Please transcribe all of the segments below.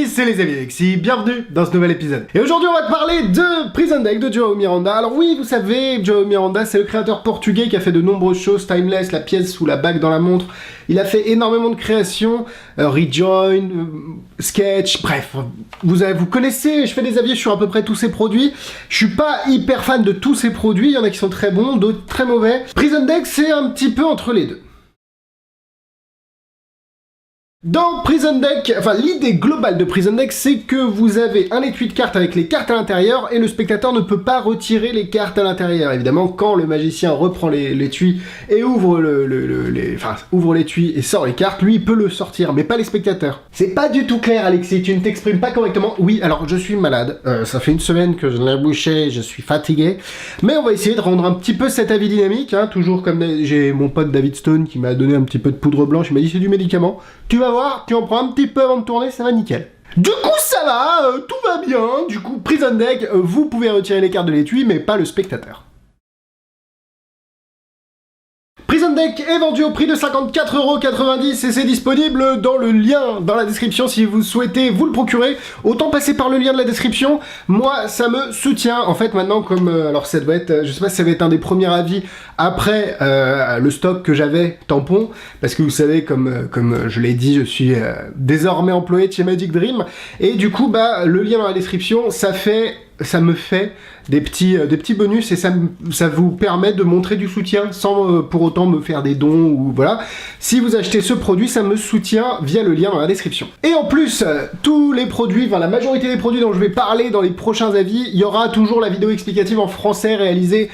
c'est les amis Alexis, bienvenue dans ce nouvel épisode. Et aujourd'hui on va te parler de Prison Deck de João Miranda. Alors oui, vous savez, João Miranda c'est le créateur portugais qui a fait de nombreuses choses, Timeless, la pièce ou la bague dans la montre. Il a fait énormément de créations, Rejoin, Sketch, bref, vous connaissez, je fais des avis sur à peu près tous ses produits. Je suis pas hyper fan de tous ses produits, il y en a qui sont très bons, d'autres très mauvais. Prison Deck c'est un petit peu entre les deux. Dans Prison Deck, enfin l'idée globale de Prison Deck, c'est que vous avez un étui de cartes avec les cartes à l'intérieur et le spectateur ne peut pas retirer les cartes à l'intérieur. Évidemment, quand le magicien reprend l'étui et ouvre ouvre l'étui et sort les cartes, lui il peut le sortir, mais pas les spectateurs. C'est pas du tout clair, Alexis, tu ne t'exprimes pas correctement. Oui, alors je suis malade, ça fait une semaine que je l'ai bouché, je suis fatigué, mais on va essayer de rendre un petit peu cet avis dynamique, hein, toujours comme j'ai mon pote David Stone qui m'a donné un petit peu de poudre blanche, il m'a dit c'est du médicament, tu vas voir, tu en prends un petit peu avant de tourner, ça va nickel. Du coup ça va, tout va bien, du coup Prison Deck, vous pouvez retirer les cartes de l'étui, mais pas le spectateur. Prison Deck est vendu au prix de 54,90€ et c'est disponible dans le lien dans la description si vous souhaitez vous le procurer. Autant passer par le lien de la description, moi ça me soutient. En fait maintenant comme, alors ça doit être, je sais pas si ça va être un des premiers avis après le stock que j'avais tampon, parce que vous savez comme je l'ai dit, je suis désormais employé de chez Magic Dream, et du coup bah le lien dans la description ça me fait des petits bonus et ça vous permet de montrer du soutien sans pour autant me faire des dons ou voilà. Si vous achetez ce produit, ça me soutient via le lien dans la description. Et en plus, tous les produits, enfin la majorité des produits dont je vais parler dans les prochains avis, il y aura toujours la vidéo explicative en français réalisée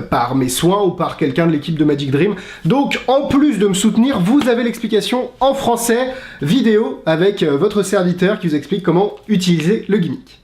par mes soins ou par quelqu'un de l'équipe de Magic Dream. Donc en plus de me soutenir, vous avez l'explication en français vidéo avec votre serviteur qui vous explique comment utiliser le gimmick.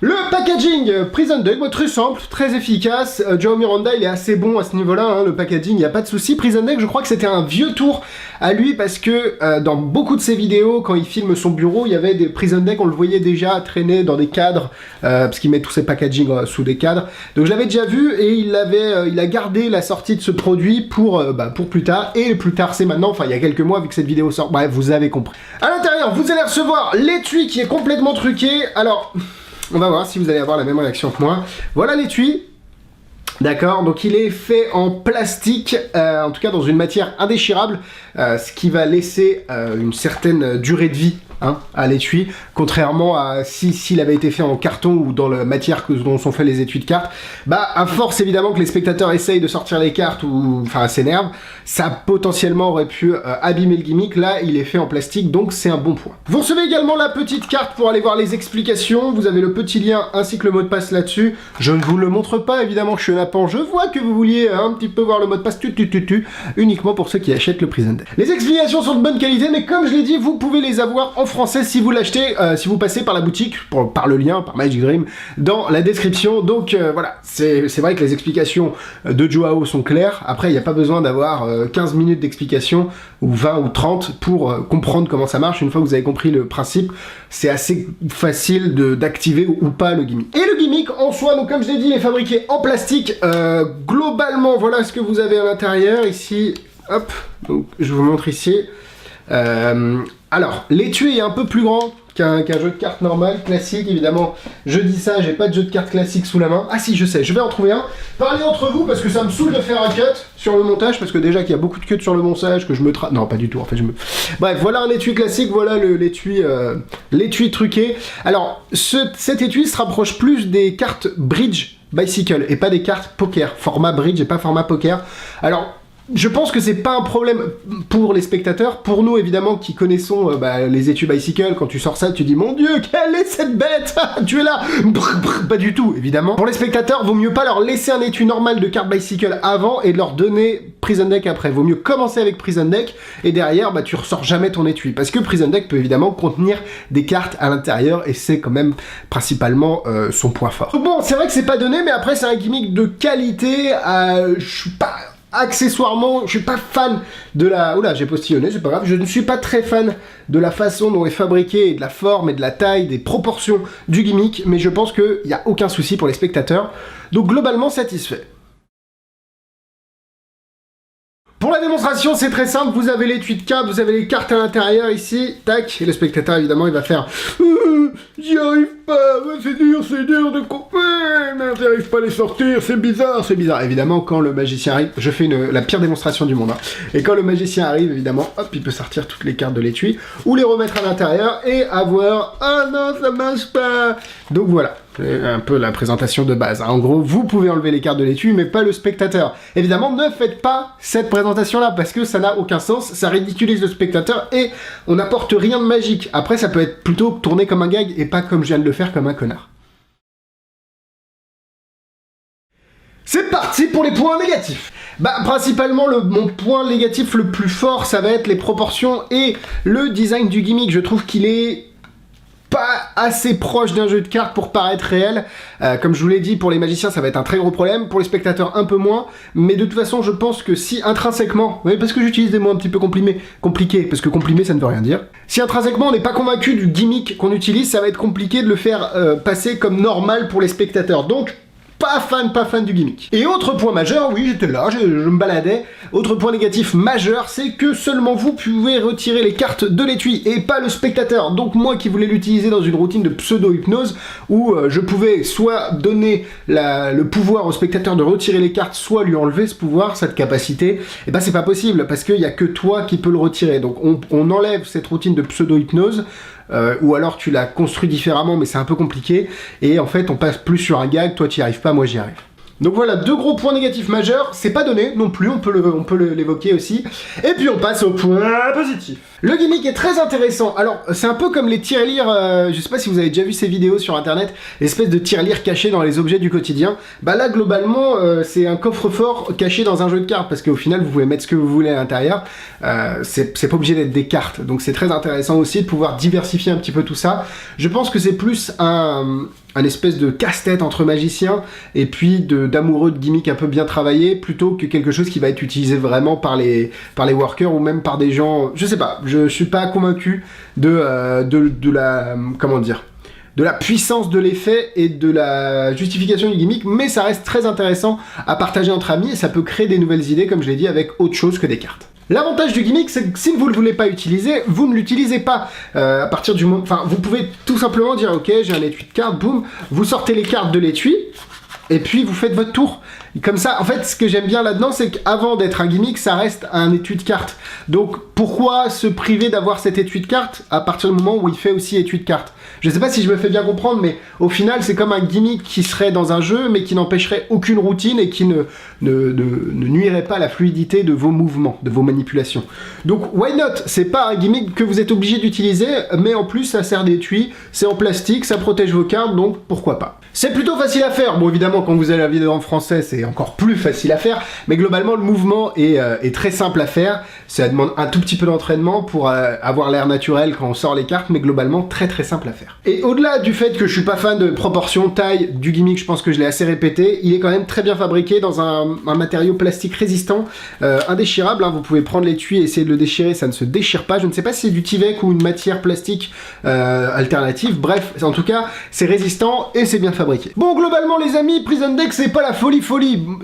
Le packaging Prison Deck, très simple, très efficace. João Miranda il est assez bon à ce niveau-là, hein, le packaging, il n'y a pas de souci. Prison Deck, je crois que c'était un vieux tour à lui parce que dans beaucoup de ses vidéos, quand il filme son bureau, il y avait des Prison Deck, on le voyait déjà traîner dans des cadres, parce qu'il met tous ses packaging sous des cadres. Donc je l'avais déjà vu et il a gardé la sortie de ce produit pour plus tard, et plus tard c'est maintenant, enfin il y a quelques mois vu que cette vidéo sort, bref, vous avez compris. À l'intérieur, vous allez recevoir l'étui qui est complètement truqué, alors... On va voir si vous allez avoir la même réaction que moi. Voilà l'étui. D'accord, donc il est fait en plastique, en tout cas dans une matière indéchirable, ce qui va laisser une certaine durée de vie à l'étui, contrairement à s'il avait été fait en carton ou dans la matière dont sont faits les étuis de cartes. Bah à force évidemment que les spectateurs essayent de sortir les cartes ou enfin s'énervent, ça potentiellement aurait pu abîmer le gimmick. Là il est fait en plastique, donc c'est un bon point. Vous recevez également la petite carte pour aller voir les explications, vous avez le petit lien ainsi que le mot de passe là-dessus. Je ne vous le montre pas évidemment, je suis un appant, je vois que vous vouliez un petit peu voir le mot de passe uniquement pour ceux qui achètent le Prison Deck. Les explications sont de bonne qualité, mais comme je l'ai dit, vous pouvez les avoir en français si vous l'achetez, si vous passez par la boutique, par le lien, par Magic Dream, dans la description. Donc voilà, c'est vrai que les explications de João sont claires. Après, il n'y a pas besoin d'avoir 15 minutes d'explication, ou 20 ou 30, pour comprendre comment ça marche. Une fois que vous avez compris le principe, c'est assez facile d'activer ou pas le gimmick. Et le gimmick en soi, donc comme je l'ai dit, il est fabriqué en plastique. Globalement, voilà ce que vous avez à l'intérieur. Ici, hop, donc je vous montre ici. Alors, l'étui est un peu plus grand qu'un jeu de cartes normal, classique, évidemment. Je dis ça, j'ai pas de jeu de cartes classique sous la main. Ah si, je sais, je vais en trouver un. Parlez entre vous, parce que ça me saoule de faire un cut sur le montage, parce que déjà qu'il y a beaucoup de cuts sur le montage, que je me non, pas du tout, en fait, Bref, voilà un étui classique, voilà l'étui truqué. Alors, cet étui se rapproche plus des cartes Bridge Bicycle, et pas des cartes poker, format Bridge et pas format poker. Alors... je pense que c'est pas un problème pour les spectateurs. Pour nous, évidemment, qui connaissons les étuis Bicycle, quand tu sors ça, tu dis « Mon Dieu, quelle est cette bête ?» Tu es là. Pas du tout, évidemment. Pour les spectateurs, vaut mieux pas leur laisser un étui normal de carte Bicycle avant et leur donner Prison Deck après. Vaut mieux commencer avec Prison Deck et derrière, tu ressors jamais ton étui. Parce que Prison Deck peut évidemment contenir des cartes à l'intérieur et c'est quand même principalement son point fort. Donc bon, c'est vrai que c'est pas donné, mais après, c'est un gimmick de qualité. Je suis pas... accessoirement, je suis pas fan de la... Oula, j'ai postillonné, c'est pas grave. Je ne suis pas très fan de la façon dont est fabriqué, et de la forme, et de la taille, des proportions du gimmick, mais je pense qu'il n'y a aucun souci pour les spectateurs. Donc globalement satisfait. Pour la démonstration, c'est très simple, vous avez l'étui de cartes, vous avez les cartes à l'intérieur ici, tac, et le spectateur évidemment il va faire j'y arrive pas, c'est dur de couper, j'arrive pas à les sortir, c'est bizarre. Évidemment, quand le magicien arrive, je fais la pire démonstration du monde, hein. Et quand le magicien arrive, évidemment, hop, il peut sortir toutes les cartes de l'étui, ou les remettre à l'intérieur, et avoir ah non, ça marche pas. Donc voilà, un peu la présentation de base, hein. En gros, vous pouvez enlever les cartes de l'étui, mais pas le spectateur. Évidemment, ne faites pas cette présentation-là, parce que ça n'a aucun sens, ça ridiculise le spectateur, et on n'apporte rien de magique. Après, ça peut être plutôt tourné comme un gag, et pas comme je viens de le faire comme un connard. C'est parti pour les points négatifs. Bah principalement mon point négatif le plus fort, ça va être les proportions et le design du gimmick. Je trouve qu'il est pas assez proche d'un jeu de cartes pour paraître réel. Comme je vous l'ai dit, pour les magiciens ça va être un très gros problème, pour les spectateurs un peu moins, mais de toute façon je pense que si intrinsèquement, oui parce que j'utilise des mots un petit peu compliqués, parce que comprimé ça ne veut rien dire, si intrinsèquement on n'est pas convaincu du gimmick qu'on utilise, ça va être compliqué de le faire passer comme normal pour les spectateurs. Donc pas fan du gimmick. Et autre point majeur, oui j'étais là, je me baladais, autre point négatif majeur, c'est que seulement vous pouvez retirer les cartes de l'étui et pas le spectateur. Donc moi qui voulais l'utiliser dans une routine de pseudo-hypnose, où je pouvais soit donner le pouvoir au spectateur de retirer les cartes, soit lui enlever ce pouvoir, cette capacité, et ben c'est pas possible, parce qu'il y a que toi qui peux le retirer. Donc on enlève cette routine de pseudo-hypnose, ou alors tu la construis différemment, mais c'est un peu compliqué, et en fait on passe plus sur un gag, toi tu y arrives pas, moi j'y arrive. Donc voilà, deux gros points négatifs majeurs, c'est pas donné non plus, on peut l'évoquer aussi. Et puis on passe au point positif. Le gimmick est très intéressant. Alors, c'est un peu comme les tirelires, je sais pas si vous avez déjà vu ces vidéos sur internet, l'espèce de tirelire caché dans les objets du quotidien. Bah là, globalement, c'est un coffre-fort caché dans un jeu de cartes, parce qu'au final, vous pouvez mettre ce que vous voulez à l'intérieur. C'est pas obligé d'être des cartes, donc c'est très intéressant aussi de pouvoir diversifier un petit peu tout ça. Je pense que c'est plus un espèce de casse-tête entre magiciens et puis d'amoureux de gimmicks un peu bien travaillés, plutôt que quelque chose qui va être utilisé vraiment par les workers ou même par des gens, je sais pas, je suis pas convaincu de la, comment dire, de la puissance de l'effet et de la justification du gimmick, mais ça reste très intéressant à partager entre amis et ça peut créer des nouvelles idées, comme je l'ai dit, avec autre chose que des cartes. L'avantage du gimmick, c'est que si vous ne le voulez pas utiliser, vous ne l'utilisez pas. À partir du moment, enfin, vous pouvez tout simplement dire, ok, j'ai un étui de cartes, boum, vous sortez les cartes de l'étui, et puis vous faites votre tour. Comme ça, en fait, ce que j'aime bien là-dedans, c'est qu'avant d'être un gimmick, ça reste un étui de cartes. Donc, pourquoi se priver d'avoir cet étui de cartes à partir du moment où il fait aussi étui de cartes? Je sais pas si je me fais bien comprendre, mais au final, c'est comme un gimmick qui serait dans un jeu, mais qui n'empêcherait aucune routine et qui ne nuirait pas à la fluidité de vos mouvements, de vos manipulations. Donc, why not? C'est pas un gimmick que vous êtes obligé d'utiliser, mais en plus, ça sert d'étui, c'est en plastique, ça protège vos cartes, donc pourquoi pas. C'est plutôt facile à faire. Bon, évidemment, quand vous avez la vidéo en français, c'est encore plus facile à faire, mais globalement, le mouvement est très simple à faire. Ça demande un tout petit peu d'entraînement pour avoir l'air naturel quand on sort les cartes, mais globalement, très simple à faire. Et au-delà du fait que je suis pas fan de proportion, taille du gimmick, je pense que je l'ai assez répété, il est quand même très bien fabriqué dans un matériau plastique résistant, indéchirable, hein. Vous pouvez prendre l'étui et essayer de le déchirer, ça ne se déchire pas. Je ne sais pas si c'est du Tyvek ou une matière plastique alternative, bref, en tout cas, c'est résistant et c'est bien fabriqué. Bon, globalement, les amis, Prison Deck, c'est pas la folie.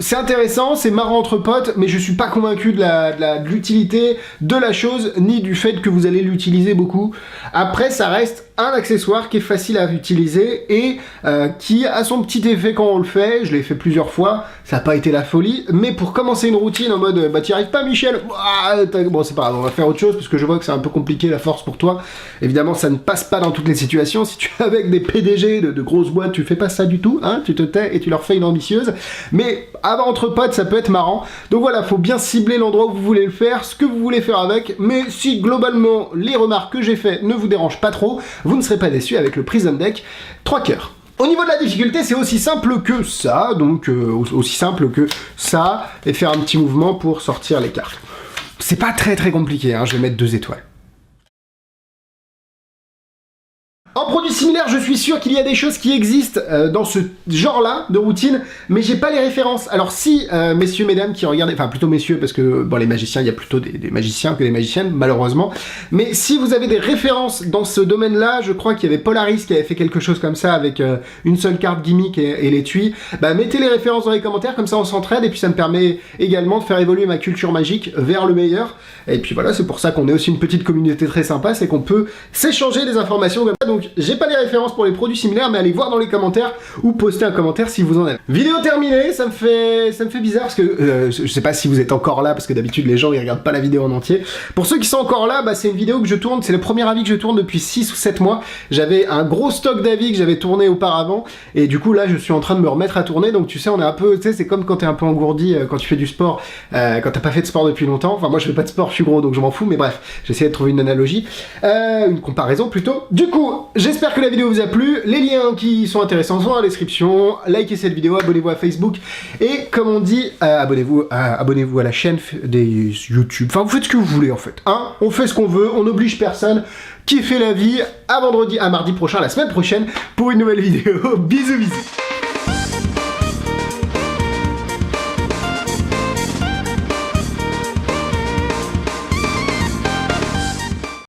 C'est intéressant, c'est marrant entre potes, mais je suis pas convaincu de l'utilité de la chose, ni du fait que vous allez l'utiliser beaucoup. Après, ça reste un accessoire qui est facile à utiliser et qui a son petit effet quand on le fait. Je l'ai fait plusieurs fois, ça n'a pas été la folie, mais pour commencer une routine en mode bah t'y arrives pas Michel, bon c'est pas grave, on va faire autre chose parce que je vois que c'est un peu compliqué la force pour toi. Évidemment ça ne passe pas dans toutes les situations. Si tu es avec des PDG de grosses boîtes, tu fais pas ça du tout, hein, tu te tais et tu leur fais une ambitieuse, mais avant entre potes ça peut être marrant. Donc voilà, faut bien cibler l'endroit où vous voulez le faire, ce que vous voulez faire avec, mais si globalement les remarques que j'ai fait ne vous dérangent pas trop, vous ne serez pas déçu avec le Prison Deck 3 cœurs. Au niveau de la difficulté, c'est aussi simple que ça, donc aussi simple que ça, et faire un petit mouvement pour sortir les cartes. C'est pas très compliqué, hein, je vais mettre 2 étoiles. En produits similaires, je suis sûr qu'il y a des choses qui existent dans ce genre-là de routine, mais j'ai pas les références. Alors si, messieurs, mesdames qui regardent, enfin plutôt messieurs, parce que bon, les magiciens, il y a plutôt des magiciens que des magiciennes, malheureusement, mais si vous avez des références dans ce domaine-là, je crois qu'il y avait Polaris qui avait fait quelque chose comme ça avec une seule carte gimmick et l'étui, bah mettez les références dans les commentaires, comme ça on s'entraide, et puis ça me permet également de faire évoluer ma culture magique vers le meilleur. Et puis voilà, c'est pour ça qu'on est aussi une petite communauté très sympa, c'est qu'on peut s'échanger des informations comme ça. Donc j'ai pas les références pour les produits similaires, mais allez voir dans les commentaires ou postez un commentaire si vous en avez. Vidéo terminée, ça me fait bizarre parce que je sais pas si vous êtes encore là, parce que d'habitude les gens ils regardent pas la vidéo en entier. Pour ceux qui sont encore là, bah, c'est une vidéo que je tourne, c'est le premier avis que je tourne depuis 6 ou 7 mois. J'avais un gros stock d'avis que j'avais tourné auparavant, et du coup là je suis en train de me remettre à tourner, donc tu sais on est un peu, tu sais c'est comme quand t'es un peu engourdi quand tu fais du sport, quand t'as pas fait de sport depuis longtemps. Enfin moi je fais pas de sport, je suis gros donc je m'en fous, mais bref, j'essaie de trouver une analogie, une comparaison plutôt. Du coup, j'espère que la vidéo vous a plu, les liens qui sont intéressants sont dans la description, likez cette vidéo, abonnez-vous à Facebook, et comme on dit, abonnez-vous à la chaîne des YouTube, enfin vous faites ce que vous voulez en fait, hein, on fait ce qu'on veut, on n'oblige personne, kiffez la vie, à mardi prochain, la semaine prochaine, pour une nouvelle vidéo, bisous bisous.